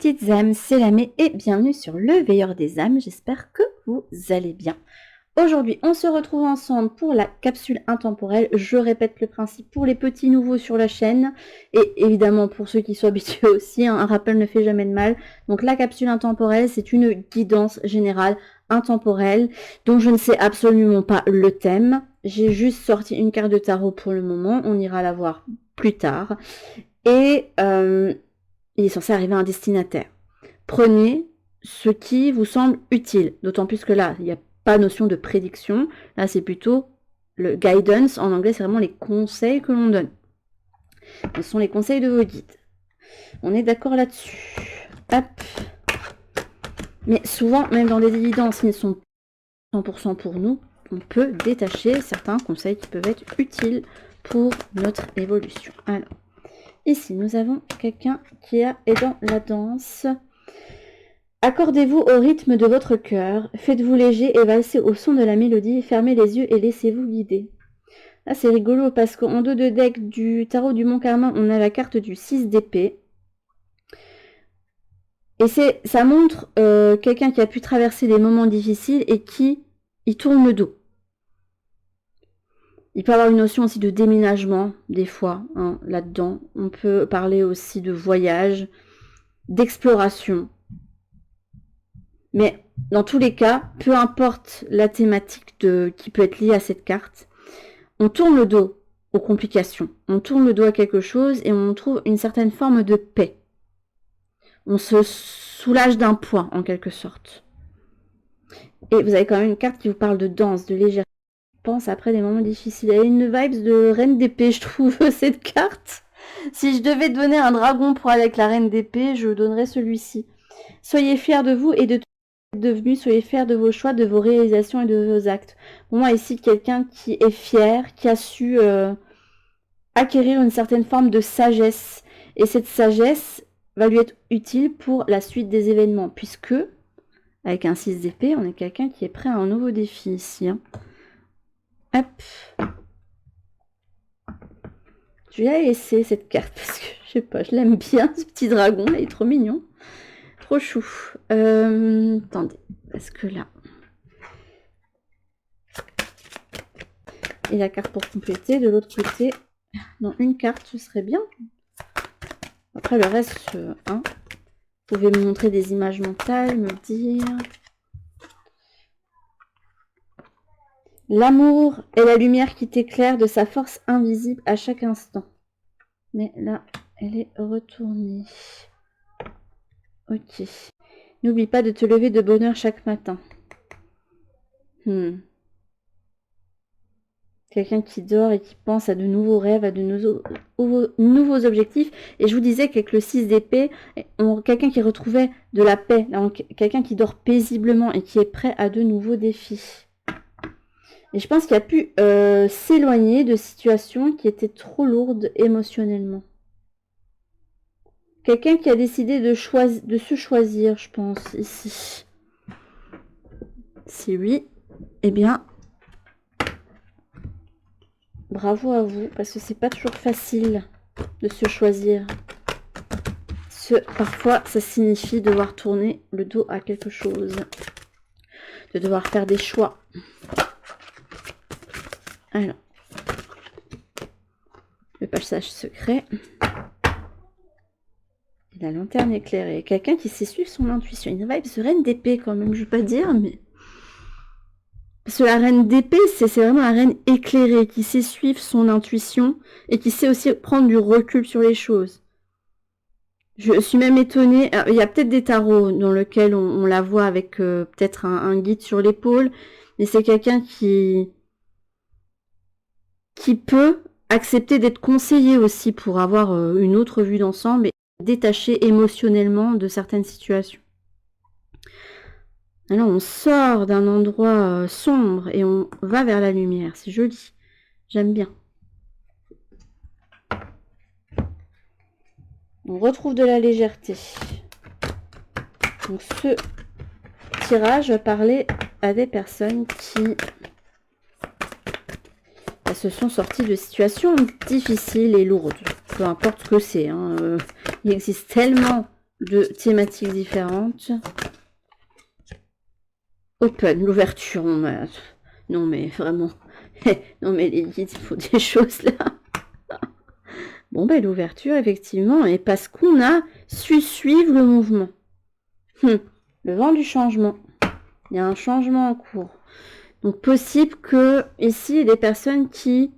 petites âmes, c'est Lamé et bienvenue sur le Veilleur des âmes, j'espère que vous allez bien. Aujourd'hui, on se retrouve ensemble pour la capsule intemporelle. Je répète le principe pour les petits nouveaux sur la chaîne et évidemment pour ceux qui sont habitués aussi, un rappel ne fait jamais de mal. Donc la capsule intemporelle, c'est une guidance générale intemporelle dont je ne sais absolument pas le thème. J'ai juste sorti une carte de tarot pour le moment, on ira la voir plus tard. Et il est censé arriver à un destinataire. Prenez ce qui vous semble utile, d'autant plus que là, il n'y a pas notion de prédiction. Là, c'est plutôt le guidance. En anglais, c'est vraiment les conseils que l'on donne. Ce sont les conseils de vos guides. On est d'accord là-dessus. Hop. Mais souvent, même dans des guidances qui ne sont pas 100% pour nous, on peut détacher certains conseils qui peuvent être utiles pour notre évolution. Alors, ici, nous avons quelqu'un qui est dans la danse. Accordez-vous au rythme de votre cœur, faites-vous léger et valsez au son de la mélodie, fermez les yeux et laissez-vous guider. Là, c'est rigolo parce qu'en dos de deck du tarot du Mont Carmin, on a la carte du 6 d'épée. Et ça montre quelqu'un qui a pu traverser des moments difficiles et qui y tourne le dos. Il peut avoir une notion aussi de déménagement, des fois, hein, là-dedans. On peut parler aussi de voyage, d'exploration. Mais dans tous les cas, peu importe la thématique qui peut être liée à cette carte, on tourne le dos aux complications. On tourne le dos à quelque chose et on trouve une certaine forme de paix. On se soulage d'un poids, en quelque sorte. Et vous avez quand même une carte qui vous parle de danse, de légèreté. Pense après des moments difficiles. Elle a une vibe de reine d'épée, je trouve, cette carte. Si je devais donner un dragon pour aller avec la reine d'épée, je donnerais celui-ci. Soyez fiers de vous et de tout ce que vous êtes devenu. Soyez fiers de vos choix, de vos réalisations et de vos actes. Pour moi, ici, quelqu'un qui est fier, qui a su acquérir une certaine forme de sagesse. Et cette sagesse va lui être utile pour la suite des événements. Puisque, avec un 6 d'épée, on est quelqu'un qui est prêt à un nouveau défi ici. Hein. Hop. Je vais la laisser cette carte parce que je sais pas, je l'aime bien ce petit dragon, il est trop mignon. Trop chou. Attendez, parce que là. Et la carte pour compléter, de l'autre côté. Non, une carte, ce serait bien. Après le reste, hein. Vous pouvez me montrer des images mentales, me dire. L'amour est la lumière qui t'éclaire de sa force invisible à chaque instant. Mais là, elle est retournée. Ok. N'oublie pas de te lever de bonne heure chaque matin. Quelqu'un qui dort et qui pense à de nouveaux rêves, à de nouveaux objectifs. Et je vous disais qu'avec le 6 d'épée, quelqu'un qui retrouvait de la paix. Quelqu'un qui dort paisiblement et qui est prêt à de nouveaux défis. Et je pense qu'il a pu s'éloigner de situations qui étaient trop lourdes émotionnellement. Quelqu'un qui a décidé de se choisir, je pense, ici. Si oui, eh bien, bravo à vous, parce que c'est pas toujours facile de se choisir. Parfois, ça signifie devoir tourner le dos à quelque chose. De devoir faire des choix. Alors, le passage secret. Et la lanterne éclairée. Quelqu'un qui sait suivre son intuition. Une vibe de reine d'épée quand même, je ne vais pas dire, mais... Parce que la reine d'épée, c'est vraiment la reine éclairée, qui sait suivre son intuition et qui sait aussi prendre du recul sur les choses. Je suis même étonnée, il y a peut-être des tarots dans lesquels on la voit avec peut-être un guide sur l'épaule, mais c'est quelqu'un qui peut accepter d'être conseillé aussi pour avoir une autre vue d'ensemble et détacher émotionnellement de certaines situations. Alors on sort d'un endroit sombre et on va vers la lumière. C'est joli. J'aime bien. On retrouve de la légèreté. Donc ce tirage va parler à des personnes qui se sont sorties de situations difficiles et lourdes. Peu importe ce que c'est. Hein. Il existe tellement de thématiques différentes. Open, l'ouverture. Non mais vraiment. Non mais les guides, il faut des choses là. Bon ben l'ouverture, effectivement, et parce qu'on a su suivre le mouvement. Le vent du changement. Il y a un changement en cours. Donc possible que ici, il y ait des personnes qui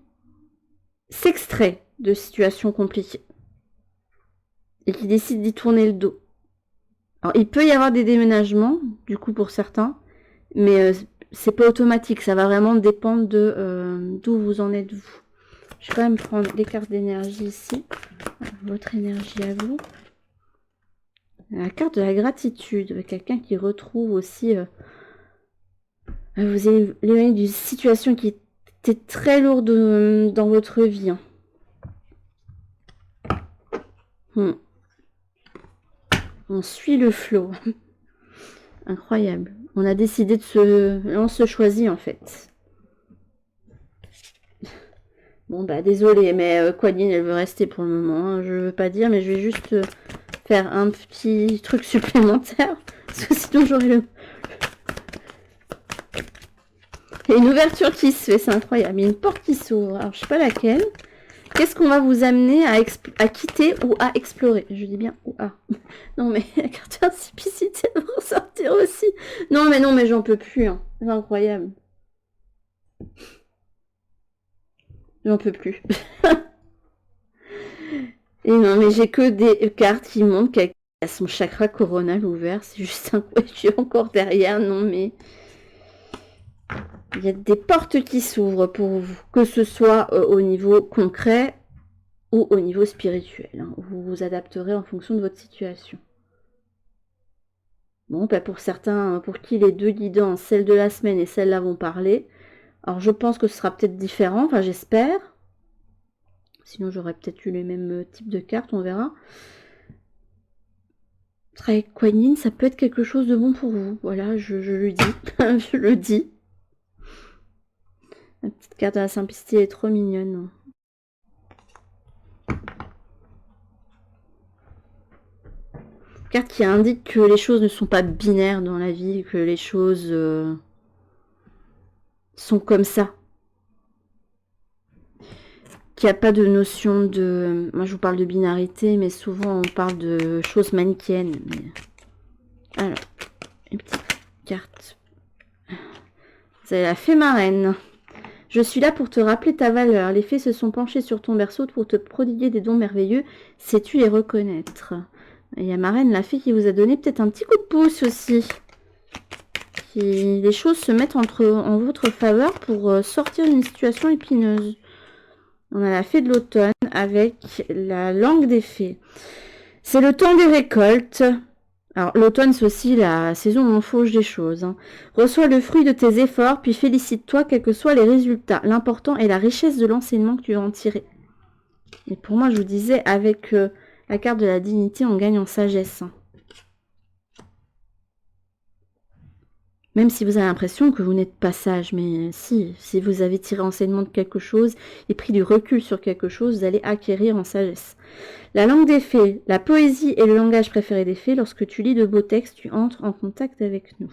s'extraient de situations compliquées. Et qui décident d'y tourner le dos. Alors il peut y avoir des déménagements, du coup pour certains. Mais c'est pas automatique, ça va vraiment dépendre de d'où vous en êtes vous. Je vais quand même prendre des cartes d'énergie ici. Votre énergie à vous. La carte de la gratitude, quelqu'un qui retrouve aussi... vous éloignez d'une situation qui était très lourde dans votre vie. On suit le flot. Incroyable. On a décidé de se... On se choisit en fait. Bon bah désolé, mais Qualine elle veut rester pour le moment. Hein. Je veux pas dire, mais je vais juste faire un petit truc supplémentaire. Parce que sinon j'aurais le... Il y a une ouverture qui se fait, c'est incroyable. Il y a une porte qui s'ouvre. Alors je sais pas laquelle. Qu'est-ce qu'on va vous amener à quitter ou à explorer? Je dis bien ou à. Non mais la carte d'insipicité va ressortir aussi. Non mais j'en peux plus. Hein. C'est incroyable. J'en peux plus. Et non mais j'ai que des cartes qui montrent qu'elle a son chakra coronal ouvert. C'est juste incroyable. Je suis encore derrière. Non mais... Il y a des portes qui s'ouvrent pour vous. Que ce soit au niveau concret... ou au niveau spirituel. Hein. Vous vous adapterez en fonction de votre situation. Bon, bah pour certains, pour qui les deux guidances, celle de la semaine et celle-là vont parler, alors je pense que ce sera peut-être différent, enfin j'espère. Sinon j'aurais peut-être eu les mêmes types de cartes, on verra. Travailler avec Kuan Yin, ça peut être quelque chose de bon pour vous. Voilà, je le dis. Je le dis. La petite carte de la simplicité est trop mignonne. Carte qui indique que les choses ne sont pas binaires dans la vie, que les choses sont comme ça. Qu'il n'y a pas de notion de... Moi, je vous parle de binarité, mais souvent, on parle de choses manichéennes. Mais... Alors, une petite carte. Vous avez la fée marraine. Je suis là pour te rappeler ta valeur. Les fées se sont penchées sur ton berceau pour te prodiguer des dons merveilleux. Sais-tu les reconnaître? Il y a Marraine, la fée, qui vous a donné peut-être un petit coup de pouce aussi. Les choses se mettent en votre faveur pour sortir d'une situation épineuse. On a la fée de l'automne avec la langue des fées. C'est le temps des récoltes. Alors l'automne, c'est aussi la saison où on fauche des choses. Hein. Reçois le fruit de tes efforts, puis félicite-toi quels que soient les résultats. L'important est la richesse de l'enseignement que tu vas en tirer. Et pour moi, je vous disais, avec la carte de la dignité, on gagne en sagesse. Hein. Même si vous avez l'impression que vous n'êtes pas sage, mais si vous avez tiré enseignement de quelque chose et pris du recul sur quelque chose, vous allez acquérir en sagesse. La langue des fées, la poésie est le langage préféré des fées. Lorsque tu lis de beaux textes, tu entres en contact avec nous.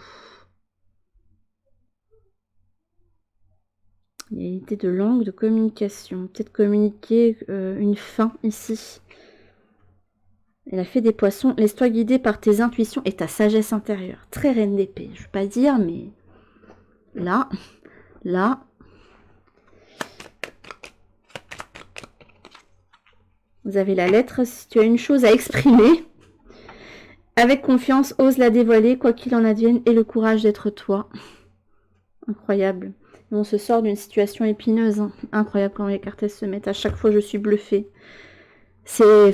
Il y a l'idée de langue, de communication. Peut-être communiquer une fin ici. Et la fée des poissons, laisse-toi guider par tes intuitions et ta sagesse intérieure. Très reine d'épée, je ne veux pas dire, mais là, vous avez la lettre. Si tu as une chose à exprimer, avec confiance, ose la dévoiler, quoi qu'il en advienne, et le courage d'être toi. Incroyable. Et on se sort d'une situation épineuse. Hein. Incroyable quand les cartes se mettent. À chaque fois, je suis bluffée. C'est...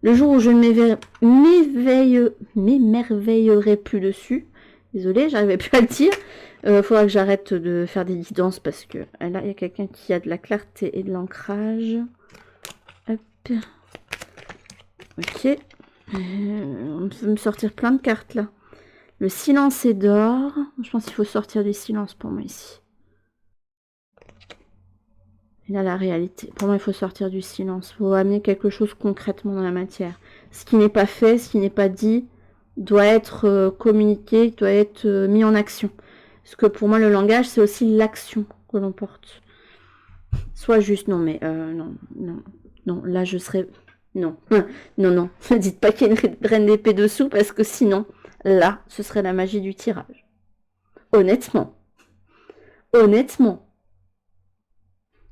Le jour où je ne m'émerveillerai plus dessus, désolée, j'arrivais plus à le dire, faudra que j'arrête de faire des guidances parce que là, il y a quelqu'un qui a de la clarté et de l'ancrage. Hop. Ok. On peut me sortir plein de cartes là. Le silence est d'or. Je pense qu'il faut sortir du silence pour moi ici. Et là, la réalité. Pour moi, il faut sortir du silence. Il faut amener quelque chose concrètement dans la matière. ce qui n'est pas fait, ce qui n'est pas dit, doit être communiqué, doit être mis en action. Parce que pour moi, le langage, c'est aussi l'action que l'on porte. Soit juste, non, mais non, là, je serais... Non, non, ne dites pas qu'il y a une reine d'épée dessous, parce que sinon, là, ce serait la magie du tirage. Honnêtement.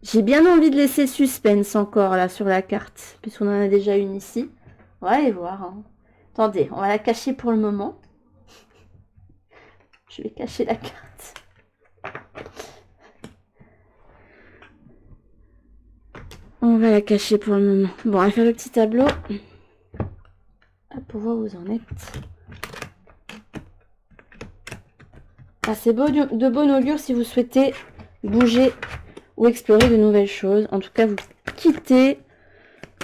J'ai bien envie de laisser suspense encore, là, sur la carte, puisqu'on en a déjà une ici. On va aller voir. Hein. Attendez, on va la cacher pour le moment. Je vais cacher la carte. On va la cacher pour le moment. Bon, on va faire le petit tableau. Pour voir où vous en êtes. Ah, c'est de bon augure si vous souhaitez bouger ou explorer de nouvelles choses. En tout cas, vous quittez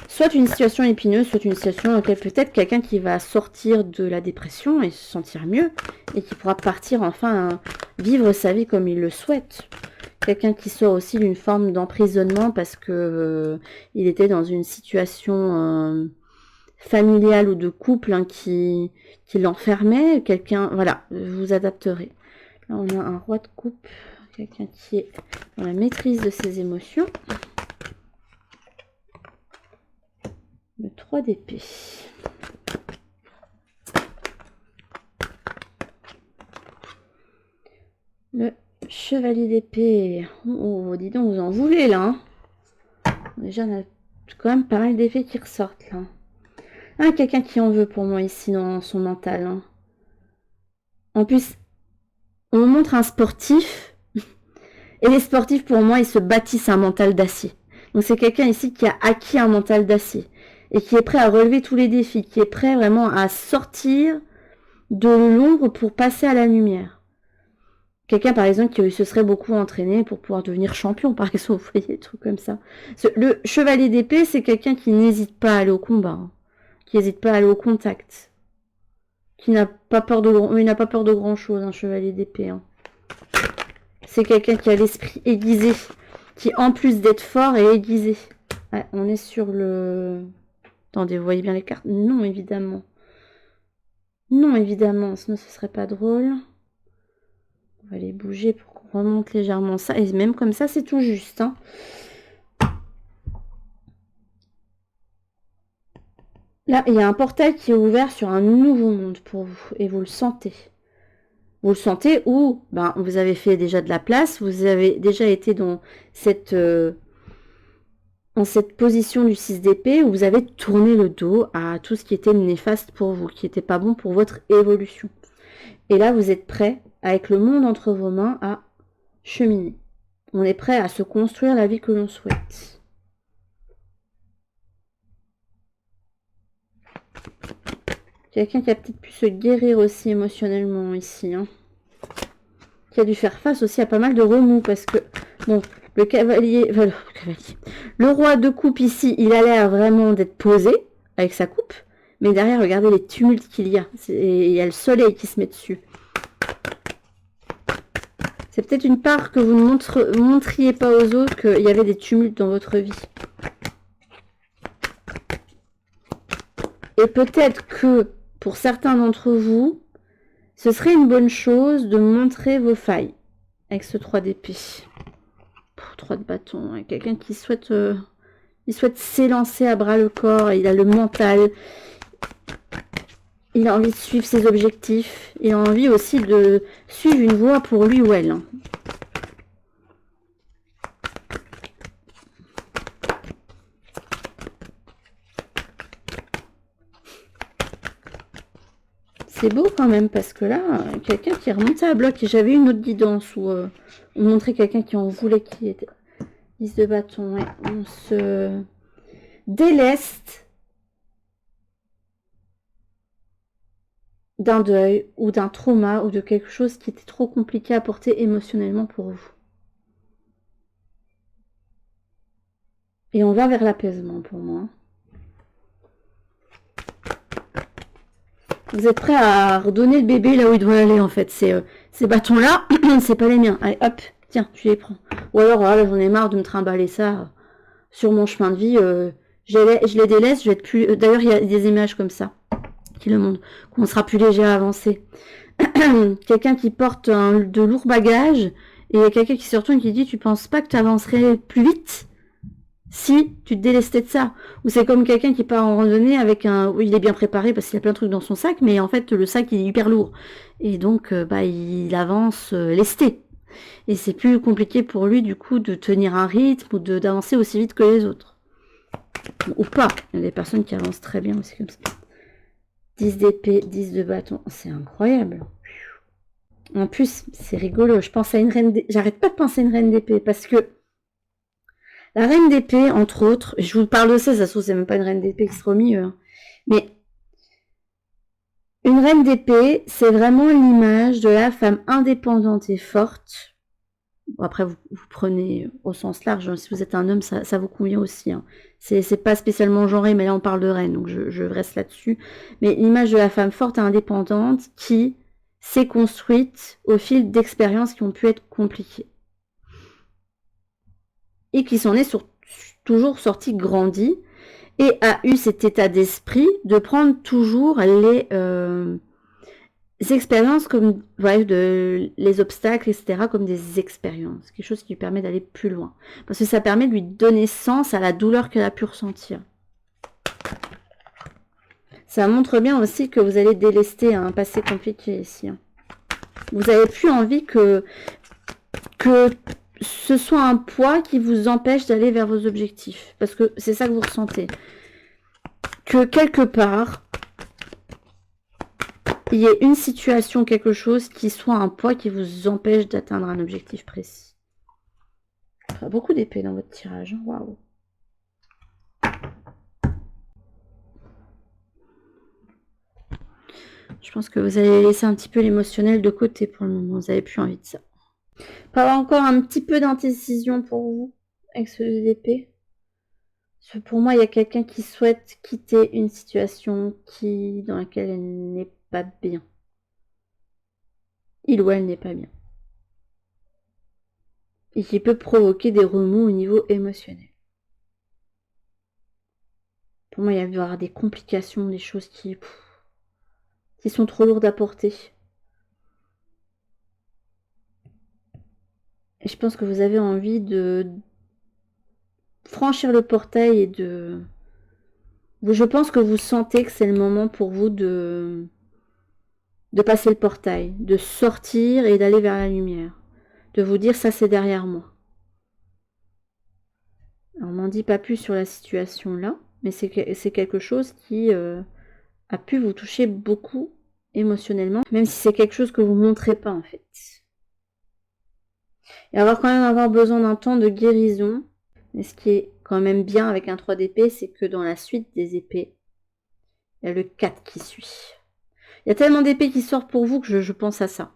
soit une situation épineuse, soit une situation dans laquelle peut-être quelqu'un qui va sortir de la dépression et se sentir mieux et qui pourra partir enfin vivre sa vie comme il le souhaite. Quelqu'un qui sort aussi d'une forme d'emprisonnement parce que il était dans une situation familiale ou de couple hein, qui l'enfermait. Quelqu'un, voilà, vous vous adapterez. Là, on a un roi de coupe, quelqu'un qui est dans la maîtrise de ses émotions. Le 3 d'épée. Le chevalier d'épée. Oh, dis donc, vous en voulez, là. Hein. Déjà, on a quand même pas mal d'effets qui ressortent, là. Ah, quelqu'un qui en veut pour moi, ici, dans son mental. Hein. En plus, on montre un sportif. Et les sportifs, pour moi, ils se bâtissent un mental d'acier. Donc, c'est quelqu'un ici qui a acquis un mental d'acier. Et qui est prêt à relever tous les défis. Qui est prêt vraiment à sortir de l'ombre pour passer à la lumière. Quelqu'un, par exemple, qui se serait beaucoup entraîné pour pouvoir devenir champion, par exemple, vous voyez, des trucs comme ça. Le chevalier d'épée, c'est quelqu'un qui n'hésite pas à aller au combat, hein, qui n'hésite pas à aller au contact, qui n'a pas peur de grand-chose, un chevalier d'épée. Hein. C'est quelqu'un qui a l'esprit aiguisé, qui, en plus d'être fort, est aiguisé. Ouais, on est sur le... Attendez, vous voyez bien les cartes? Non, évidemment. Non, évidemment, sinon ce serait pas drôle. On va les bouger pour qu'on remonte légèrement ça. Et même comme ça, c'est tout juste. Hein. Là, il y a un portail qui est ouvert sur un nouveau monde pour vous. Et vous le sentez. Vous le sentez ou ben, vous avez fait déjà de la place. Vous avez déjà été dans cette position du 6 d'épée où vous avez tourné le dos à tout ce qui était néfaste pour vous, qui n'était pas bon pour votre évolution. Et là, vous êtes prêt, avec le monde entre vos mains, à cheminer. On est prêt à se construire la vie que l'on souhaite. Quelqu'un qui a peut-être pu se guérir aussi émotionnellement ici. Hein. Qui a dû faire face aussi à pas mal de remous. Parce que, bon, le cavalier... Enfin, le roi de coupe ici, il a l'air vraiment d'être posé avec sa coupe. Mais derrière, regardez les tumultes qu'il y a. Il y a le soleil qui se met dessus. C'est peut-être une part que vous ne montriez pas aux autres qu'il y avait des tumultes dans votre vie. Et peut-être que pour certains d'entre vous, ce serait une bonne chose de montrer vos failles avec ce 3 d'épée. 3 de bâton. Hein. Quelqu'un qui souhaite, s'élancer à bras le corps. Il a le mental. Il a envie de suivre ses objectifs. Il a envie aussi de suivre une voie pour lui ou elle. C'est beau quand même parce que là, quelqu'un qui est remonté à bloc. Et j'avais une autre guidance où on montrait quelqu'un qui en voulait, qui était 10 de bâton. Ouais. On se déleste d'un deuil ou d'un trauma ou de quelque chose qui était trop compliqué à porter émotionnellement pour vous. Et on va vers l'apaisement pour moi. Vous êtes prêts à redonner le bébé là où il doit aller en fait. Ces bâtons-là, c'est pas les miens. Allez hop, tiens, tu les prends. Ou alors, j'en ai marre de me trimballer ça sur mon chemin de vie. Je les délaisse, je vais être plus... D'ailleurs, il y a des images comme ça qui le montrent, qu'on sera plus léger à avancer. Quelqu'un qui porte de lourds bagages, et il y a quelqu'un qui se retourne et qui dit, tu penses pas que tu avancerais plus vite si tu te délestais de ça? Ou c'est comme quelqu'un qui part en randonnée avec un... Oui, il est bien préparé parce qu'il y a plein de trucs dans son sac, mais en fait, le sac, il est hyper lourd. Et donc, il avance lesté. Et c'est plus compliqué pour lui, du coup, de tenir un rythme ou d'avancer aussi vite que les autres. Ou pas. Il y a des personnes qui avancent très bien aussi comme ça. 10 d'épée, 10 de bâton. C'est incroyable. En plus, c'est rigolo. Je pense à une reine d'épée. J'arrête pas de penser à une reine d'épée parce que la reine d'épée, entre autres, je vous parle de ça se trouve, c'est même pas une reine d'épée qui sera au milieu. Hein. Mais une reine d'épée, c'est vraiment l'image de la femme indépendante et forte. Bon, après, vous prenez au sens large. Hein. Si vous êtes un homme, ça vous convient aussi. Hein. C'est pas spécialement genré, mais là, on parle de reine, donc je reste là-dessus. Mais l'image de la femme forte et indépendante qui s'est construite au fil d'expériences qui ont pu être compliquées. Et qui s'en est toujours sortie grandie et a eu cet état d'esprit de prendre toujours les expériences comme les obstacles, etc., comme des expériences. Quelque chose qui lui permet d'aller plus loin. Parce que ça permet de lui donner sens à la douleur qu'elle a pu ressentir. Ça montre bien aussi que vous allez délester un passé compliqué ici. Hein. Vous n'avez plus envie que ce soit un poids qui vous empêche d'aller vers vos objectifs. Parce que c'est ça que vous ressentez. Que quelque part, il y ait une situation, quelque chose qui soit un poids qui vous empêche d'atteindre un objectif précis. Enfin, beaucoup d'épées dans votre tirage. Waouh. Je pense que vous allez laisser un petit peu l'émotionnel de côté pour le moment. Vous n'avez plus envie de ça. Pas avoir encore un petit peu d'indécision pour vous avec ce jeu d'épée. Pour moi, il y a quelqu'un qui souhaite quitter une situation dans laquelle elle n'est pas bien. Il ou elle n'est pas bien. Et qui peut provoquer des remous au niveau émotionnel. Pour moi, il va y avoir des complications, des choses qui sont trop lourdes à porter. Et je pense que vous avez envie de franchir le portail et je pense que vous sentez que c'est le moment pour vous de passer le portail, de sortir et d'aller vers la lumière. De vous dire, ça c'est derrière moi. Alors, on m'en dit pas plus sur la situation là, mais c'est quelque chose qui a pu vous toucher beaucoup émotionnellement, même si c'est quelque chose que vous ne montrez pas en fait. Et quand même avoir besoin d'un temps de guérison, mais ce qui est quand même bien avec un 3 d'épée, c'est que dans la suite des épées, il y a le 4 qui suit. Il y a tellement d'épées qui sortent pour vous que je pense à ça.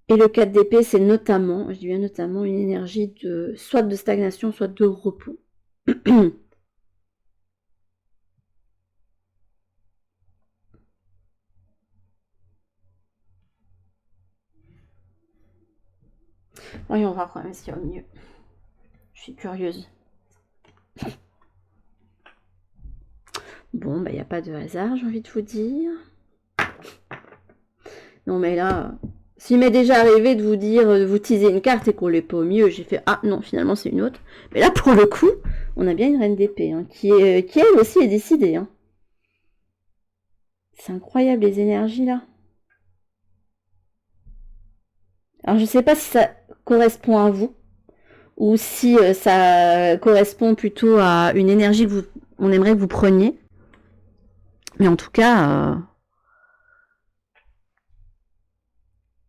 Et le 4 d'épée, c'est notamment, je dis bien notamment, une énergie soit de stagnation, soit de repos. Voyons voir quand même s'il y a au mieux. Je suis curieuse. Bon, il n'y a pas de hasard, j'ai envie de vous dire. Non, mais là, s'il m'est déjà arrivé de vous dire, de vous teaser une carte et qu'on l'ait pas au mieux, j'ai fait, ah non, finalement c'est une autre. Mais là, pour le coup, on a bien une reine d'épée, hein, qui elle aussi est décidée. Hein. C'est incroyable les énergies là. Alors je sais pas si ça correspond à vous, ou si ça correspond plutôt à une énergie que on aimerait que vous preniez. Mais en tout cas,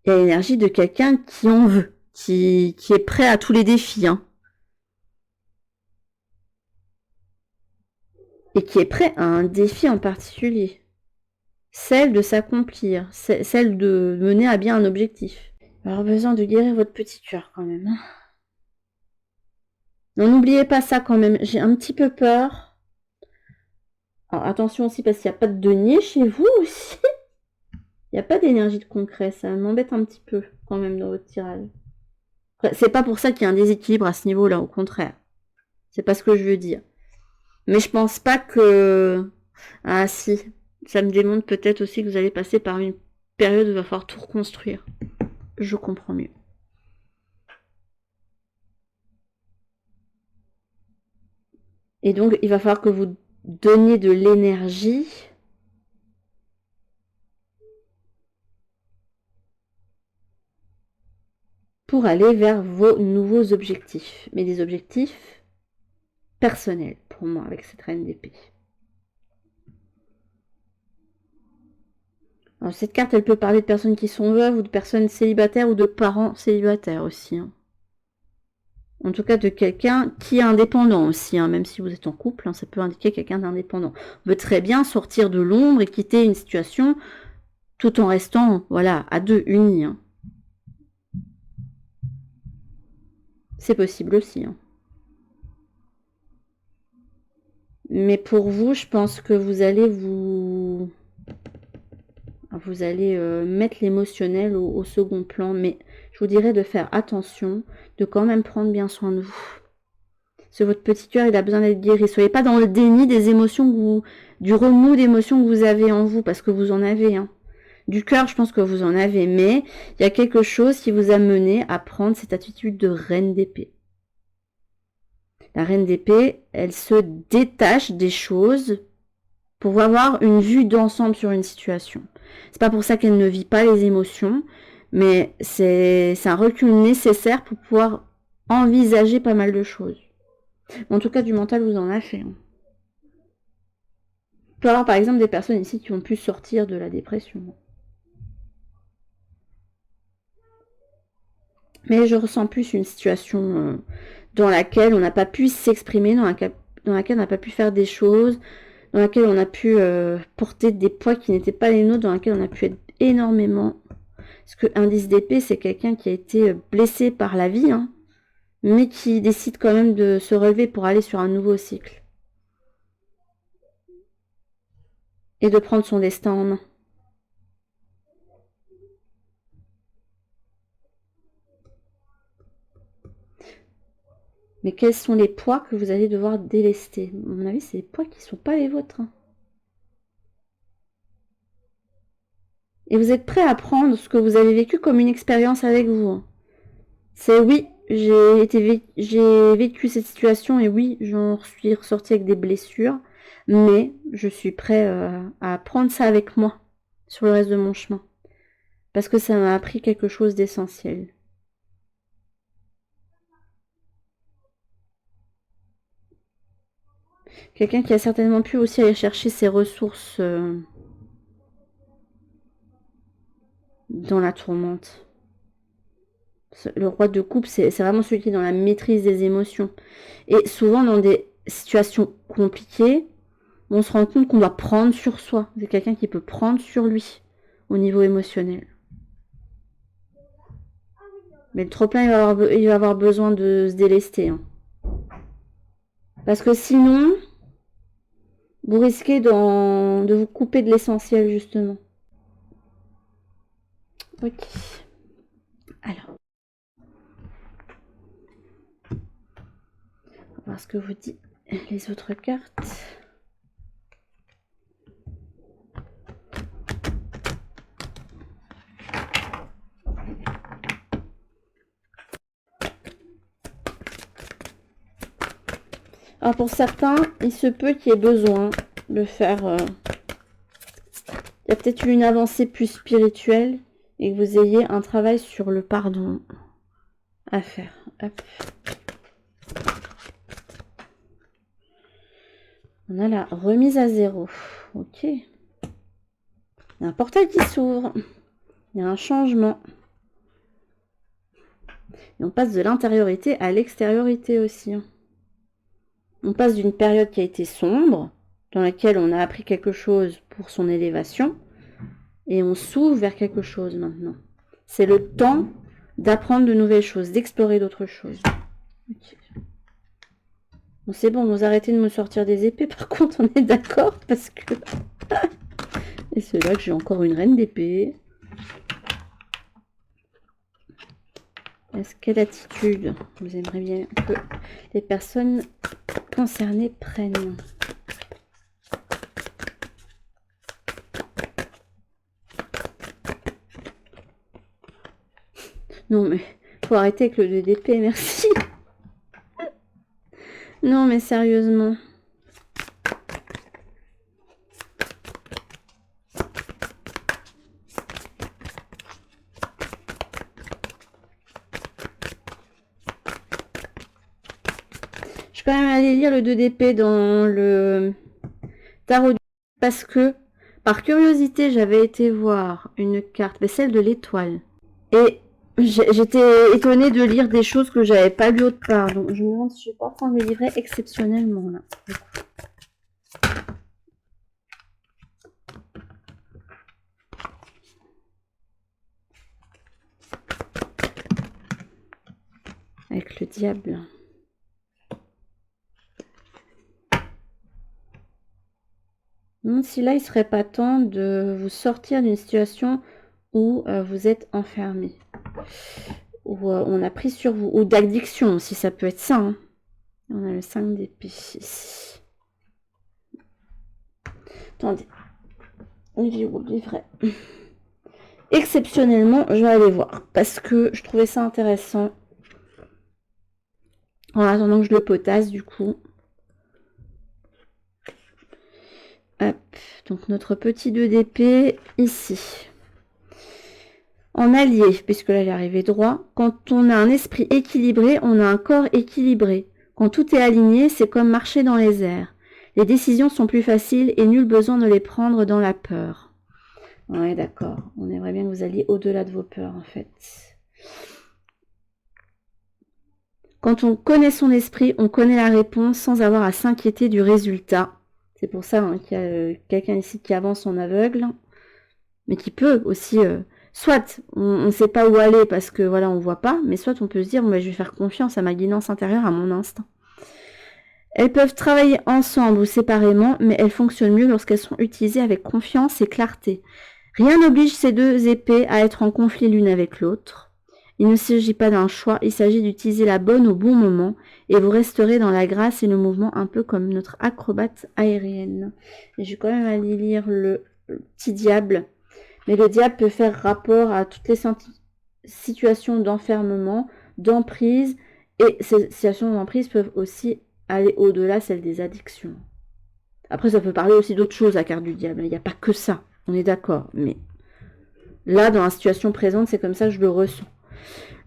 il y a l'énergie de quelqu'un qui en veut, qui est prêt à tous les défis. Hein. Et qui est prêt à un défi en particulier. Celle de s'accomplir, celle de mener à bien un objectif. Il va avoir besoin de guérir votre petit cœur quand même. Hein. Non, n'oubliez pas ça quand même. J'ai un petit peu peur. Alors attention aussi parce qu'il n'y a pas de denier chez vous aussi. Il n'y a pas d'énergie de concret. Ça m'embête un petit peu quand même dans votre tirage. C'est pas pour ça qu'il y a un déséquilibre à ce niveau-là, au contraire. C'est pas ce que je veux dire. Mais je pense pas que... Ah si, ça me démontre peut-être aussi que vous allez passer par une période où il va falloir tout reconstruire. Je comprends mieux. Et donc, il va falloir que vous donniez de l'énergie pour aller vers vos nouveaux objectifs. Mais des objectifs personnels, pour moi, avec cette reine d'épée. Alors, cette carte, elle peut parler de personnes qui sont veuves, ou de personnes célibataires, ou de parents célibataires aussi. Hein. En tout cas, de quelqu'un qui est indépendant aussi, hein, même si vous êtes en couple, hein, ça peut indiquer quelqu'un d'indépendant. On peut très bien sortir de l'ombre et quitter une situation tout en restant, voilà, à deux, unis. Hein. C'est possible aussi. Hein. Mais pour vous, je pense que vous allez mettre l'émotionnel au second plan. Mais je vous dirais de faire attention, de quand même prendre bien soin de vous. Parce que votre petit cœur, il a besoin d'être guéri. Soyez pas dans le déni des émotions, du remous d'émotions que vous avez en vous, parce que vous en avez. Hein. Du cœur, je pense que vous en avez, mais il y a quelque chose qui vous a mené à prendre cette attitude de reine d'épée. La reine d'épée, elle se détache des choses pour avoir une vue d'ensemble sur une situation. C'est pas pour ça qu'elle ne vit pas les émotions, mais c'est un recul nécessaire pour pouvoir envisager pas mal de choses. En tout cas, du mental, vous en avez fait. Hein. Il peut y avoir par exemple des personnes ici qui ont pu sortir de la dépression. Mais je ressens plus une situation dans laquelle on n'a pas pu s'exprimer, dans laquelle on n'a pas pu faire des choses, dans laquelle on a pu porter des poids qui n'étaient pas les nôtres, dans laquelle on a pu être énormément. Parce que indice d'épée, c'est quelqu'un qui a été blessé par la vie, hein, mais qui décide quand même de se relever pour aller sur un nouveau cycle. Et de prendre son destin en main. Mais quels sont les poids que vous allez devoir délester? À mon avis, c'est des poids qui ne sont pas les vôtres. Hein. Et vous êtes prêt à prendre ce que vous avez vécu comme une expérience avec vous. Hein. C'est oui, j'ai vécu cette situation et oui, j'en suis ressortie avec des blessures, mais je suis prêt à prendre ça avec moi sur le reste de mon chemin. Parce que ça m'a appris quelque chose d'essentiel. Quelqu'un qui a certainement pu aussi aller chercher ses ressources dans la tourmente. Le roi de coupe, c'est vraiment celui qui est dans la maîtrise des émotions. Et souvent, dans des situations compliquées, on se rend compte qu'on doit prendre sur soi. C'est quelqu'un qui peut prendre sur lui au niveau émotionnel. Mais le trop-plein, il va avoir besoin de se délester. Hein. Parce que sinon, vous risquez de vous couper de l'essentiel, justement. Ok. Alors. On va voir ce que vous dit les autres cartes. Alors pour certains, il se peut qu'il y ait besoin de faire... il y a peut-être eu une avancée plus spirituelle et que vous ayez un travail sur le pardon à faire. Hop. On a la remise à zéro. Ok. Il y a un portail qui s'ouvre. Il y a un changement. Et on passe de l'intériorité à l'extériorité aussi. On passe d'une période qui a été sombre, dans laquelle on a appris quelque chose pour son élévation, et on s'ouvre vers quelque chose maintenant. C'est le temps d'apprendre de nouvelles choses, d'explorer d'autres choses. Okay. Bon, c'est bon, vous arrêtez de me sortir des épées, par contre, on est d'accord, parce que... Et c'est là que j'ai encore une reine d'épée. Est-ce quelle attitude vous aimeriez bien que les personnes concernés prennent. Non mais, faut arrêter avec le 2 d'épée, merci. Non mais sérieusement. Je vais quand même aller lire le 2 d'épée dans le tarot parce que, par curiosité, j'avais été voir une carte, mais celle de l'étoile. Et j'étais étonnée de lire des choses que j'avais pas lues autre part. Donc je me demande si je suis pas en train de livrer exceptionnellement là. Avec le diable. Donc, si là, il serait pas temps de vous sortir d'une situation où vous êtes enfermé. Où on a pris sur vous. Ou d'addiction aussi, ça peut être ça. Hein. On a le 5 d'épée ici. Attendez. Livret. Exceptionnellement, je vais aller voir. Parce que je trouvais ça intéressant. En attendant que je le potasse, du coup. Hop, donc notre petit 2 d'épée ici. En allié, puisque là il est arrivé droit, quand on a un esprit équilibré, on a un corps équilibré. Quand tout est aligné, c'est comme marcher dans les airs. Les décisions sont plus faciles et nul besoin de les prendre dans la peur. Ouais, d'accord. On aimerait bien que vous alliez au-delà de vos peurs, en fait. Quand on connaît son esprit, on connaît la réponse sans avoir à s'inquiéter du résultat. C'est pour ça hein, qu'il y a quelqu'un ici qui avance en aveugle, mais qui peut aussi, soit on ne sait pas où aller parce que voilà on voit pas, mais soit on peut se dire bon, ben, je vais faire confiance à ma guidance intérieure, à mon instinct. Elles peuvent travailler ensemble ou séparément, mais elles fonctionnent mieux lorsqu'elles sont utilisées avec confiance et clarté. Rien n'oblige ces deux épées à être en conflit l'une avec l'autre. Il ne s'agit pas d'un choix, il s'agit d'utiliser la bonne au bon moment et vous resterez dans la grâce et le mouvement un peu comme notre acrobate aérienne. Et je vais quand même aller lire le petit diable. Mais le diable peut faire rapport à toutes les situations d'enfermement, d'emprise et ces situations d'emprise peuvent aussi aller au-delà, celle des addictions. Après, ça peut parler aussi d'autres choses, la carte du diable. Il n'y a pas que ça, on est d'accord. Mais là, dans la situation présente, c'est comme ça que je le ressens.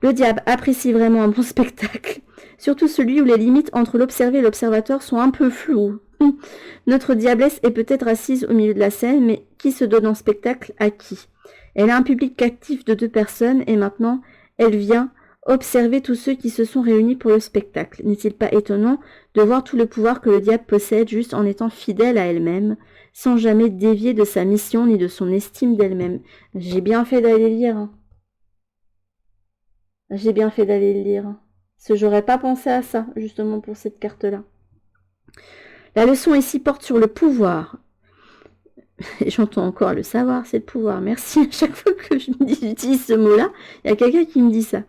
Le diable apprécie vraiment un bon spectacle, surtout celui où les limites entre l'observé et l'observateur sont un peu floues. Notre diablesse est peut-être assise au milieu de la scène, mais qui se donne en spectacle à qui? Elle a un public captif de 2 personnes et maintenant, elle vient observer tous ceux qui se sont réunis pour le spectacle. N'est-il pas étonnant de voir tout le pouvoir que le diable possède juste en étant fidèle à elle-même, sans jamais dévier de sa mission ni de son estime d'elle-même? J'ai bien fait d'aller lire. Hein. J'ai bien fait d'aller le lire. Parce que j'aurais pas pensé à ça, justement, pour cette carte-là. La leçon ici porte sur le pouvoir. Et j'entends encore le savoir, c'est le pouvoir. Merci à chaque fois que j'utilise ce mot-là, il y a quelqu'un qui me dit ça.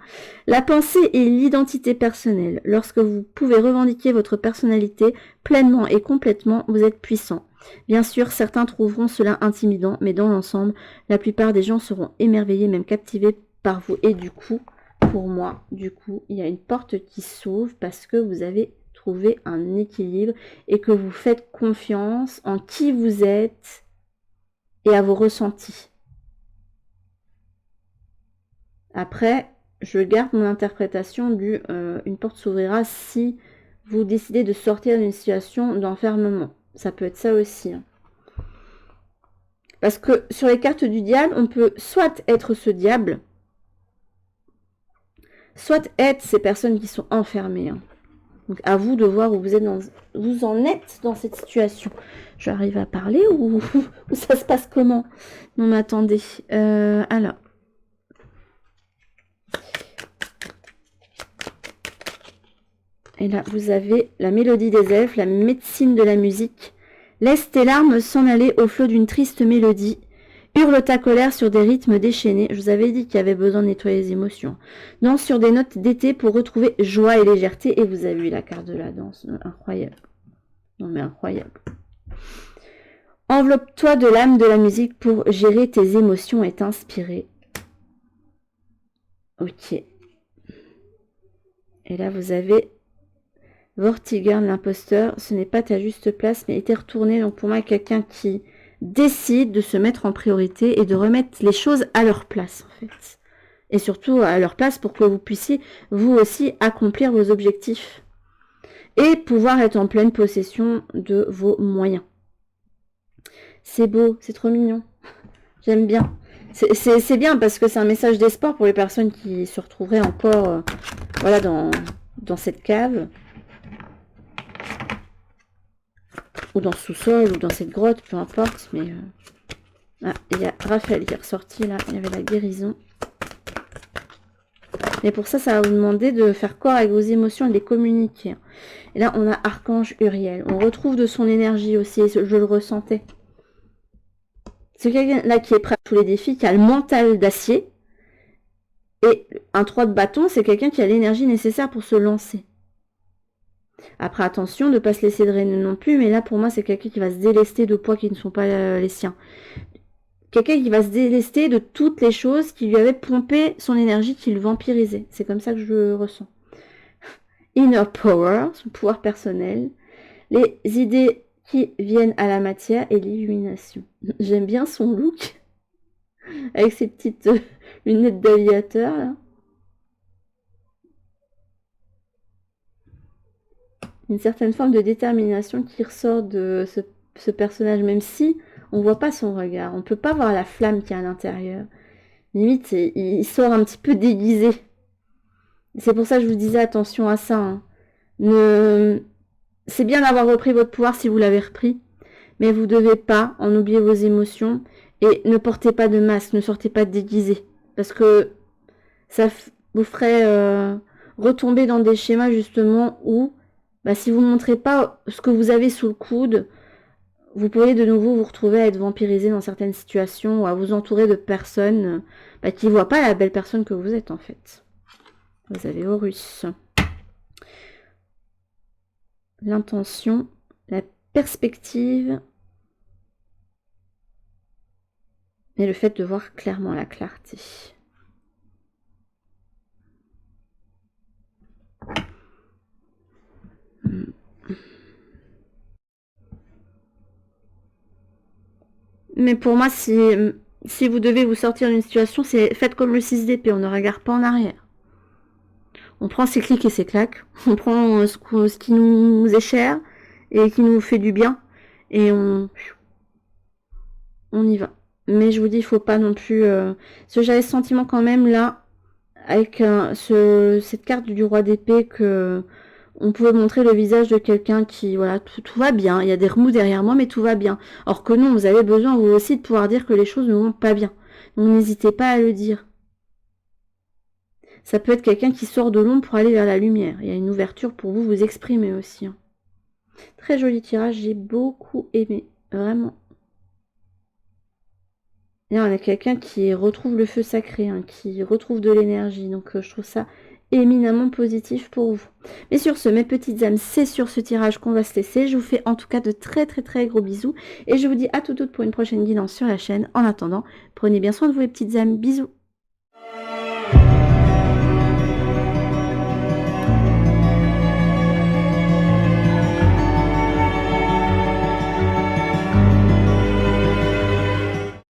La pensée et l'identité personnelle. Lorsque vous pouvez revendiquer votre personnalité pleinement et complètement, vous êtes puissant. Bien sûr, certains trouveront cela intimidant, mais dans l'ensemble, la plupart des gens seront émerveillés, même captivés par vous. Et du coup, pour moi, il y a une porte qui s'ouvre parce que vous avez trouvé un équilibre et que vous faites confiance en qui vous êtes et à vos ressentis. Après, je garde mon interprétation du une porte s'ouvrira si vous décidez de sortir d'une situation d'enfermement. Ça peut être ça aussi. Hein. Parce que sur les cartes du diable, on peut soit être ce diable, soit être ces personnes qui sont enfermées. Hein. Donc à vous de voir où vous en êtes dans cette situation. J'arrive à parler ou ça se passe comment? Non mais attendez. Alors. Et là, vous avez la mélodie des elfes, la médecine de la musique. Laisse tes larmes s'en aller au flot d'une triste mélodie. Hurle ta colère sur des rythmes déchaînés. Je vous avais dit qu'il y avait besoin de nettoyer les émotions. Danse sur des notes d'été pour retrouver joie et légèreté. Et vous avez eu la carte de la danse. Incroyable. Non mais incroyable. Enveloppe-toi de l'âme de la musique pour gérer tes émotions et t'inspirer. Ok. Et là vous avez Vortigern, l'imposteur. Ce n'est pas ta juste place mais était retourné. Donc pour moi quelqu'un qui décide de se mettre en priorité et de remettre les choses à leur place en fait. Et surtout à leur place pour que vous puissiez vous aussi accomplir vos objectifs. Et pouvoir être en pleine possession de vos moyens. C'est beau, c'est trop mignon. J'aime bien. C'est bien parce que c'est un message d'espoir pour les personnes qui se retrouveraient encore voilà, dans cette cave. Ou dans ce sous-sol, ou dans cette grotte, peu importe. Mais ah, il y a Raphaël qui est ressorti là. Il y avait la guérison. Mais pour ça, ça va vous demander de faire corps avec vos émotions et de les communiquer. Et là, on a Archange Uriel. On retrouve de son énergie aussi. Je le ressentais. C'est quelqu'un là qui est prêt à tous les défis, qui a le mental d'acier. Et un 3 de bâton, c'est quelqu'un qui a l'énergie nécessaire pour se lancer. Après, attention de ne pas se laisser drainer non plus. Mais là, pour moi, c'est quelqu'un qui va se délester de poids qui ne sont pas les siens. Quelqu'un qui va se délester de toutes les choses qui lui avaient pompé son énergie, qui le vampirisait. C'est comme ça que je le ressens. Inner Power, son pouvoir personnel. Les idées qui viennent à la matière et l'illumination. J'aime bien son look. Avec ses petites lunettes d'aviateur, là. Une certaine forme de détermination qui ressort de ce personnage, même si on ne voit pas son regard. On ne peut pas voir la flamme qui est à l'intérieur. Limite, il sort un petit peu déguisé. C'est pour ça que je vous disais attention à ça. Hein. C'est bien d'avoir repris votre pouvoir si vous l'avez repris. Mais vous ne devez pas en oublier vos émotions. Et ne portez pas de masque, ne sortez pas déguisé. Parce que ça vous ferait retomber dans des schémas justement où si vous ne montrez pas ce que vous avez sous le coude, vous pourriez de nouveau vous retrouver à être vampirisé dans certaines situations ou à vous entourer de personnes qui ne voient pas la belle personne que vous êtes en fait. Vous avez Horus. L'intention, la perspective et le fait de voir clairement la clarté. Mais pour moi, si vous devez vous sortir d'une situation, c'est faites comme le 6 d'épée, on ne regarde pas en arrière. On prend ses clics et ses claques, on prend ce qui nous est cher et qui nous fait du bien, et on y va. Mais je vous dis, il faut pas non plus... j'avais ce sentiment quand même là, avec cette carte du roi d'épée, que on pouvait montrer le visage de quelqu'un qui, voilà, tout va bien. Il y a des remous derrière moi, mais tout va bien. Or que non, vous avez besoin, vous aussi, de pouvoir dire que les choses ne vont pas bien. Donc n'hésitez pas à le dire. Ça peut être quelqu'un qui sort de l'ombre pour aller vers la lumière. Il y a une ouverture pour vous exprimer aussi. Hein. Très joli tirage, j'ai beaucoup aimé. Vraiment. Et là, on a quelqu'un qui retrouve le feu sacré, hein, qui retrouve de l'énergie. Donc je trouve ça éminemment positif pour vous. Mais sur ce, mes petites âmes, c'est sur ce tirage qu'on va se laisser. Je vous fais en tout cas de très très très gros bisous. Et je vous dis à tout pour une prochaine guidance sur la chaîne. En attendant, prenez bien soin de vous les petites âmes. Bisous.